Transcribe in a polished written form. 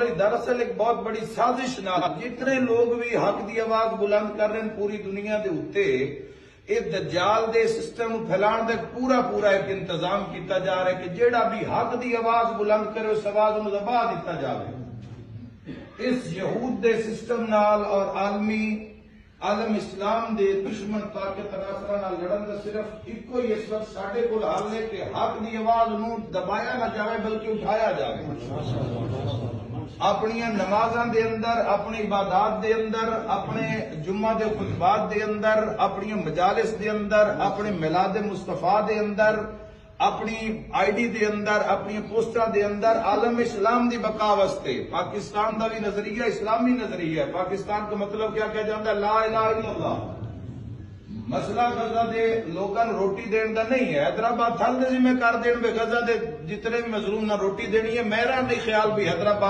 دراصل ایک بہت بڑی سازش نہ جتنے لوگ بھی حق دی آواز بلند کر رہے ہیں پوری دنیا دے اتے یہ دجال دے سسٹم پھیلان دے پورا ایک انتظام کیتا جا رہا ہے کہ جیڑا بھی حق دی آواز بلند کرے اس آواز انہوں دبا دیتا جاوے۔ اس یہود دے سسٹم نال اور عالم اسلام دے دشمن طاقت عناصراں نال لڑن دا صرف ایک ہی اس وقت ساڈے کول حل ہے کہ حق دی آواز انہوں دبایا نہ جاوے بلکہ اٹھایا جاوے۔ اپنی نمازاں دے اندر، اپنی عبادات دے اندر، اپنے جمعہ دے خطبات دے اندر، اپنی مجالس دے اندر، اپنے میلاد مصطفیٰ دے اندر، اپنی آئی ڈی دے اندر، اپنی پوسٹر دے اندر عالم اسلام دی بقا واسطے پاکستان دا بھی نظریہ اسلامی نظریہ ہے۔ پاکستان کا مطلب کیا کہا جاتا ہے؟ لا الہ الا اللہ۔ مسئلہ غزہ دے لوگاں روٹی دین دا نہیں ہے، حیدرآباد تھل دے ذمہ کر دین بے غزہ دے جتنے بھی مظلوم نہ روٹی دینی ہے۔ میرا نہیں خیال بھی حیدرآباد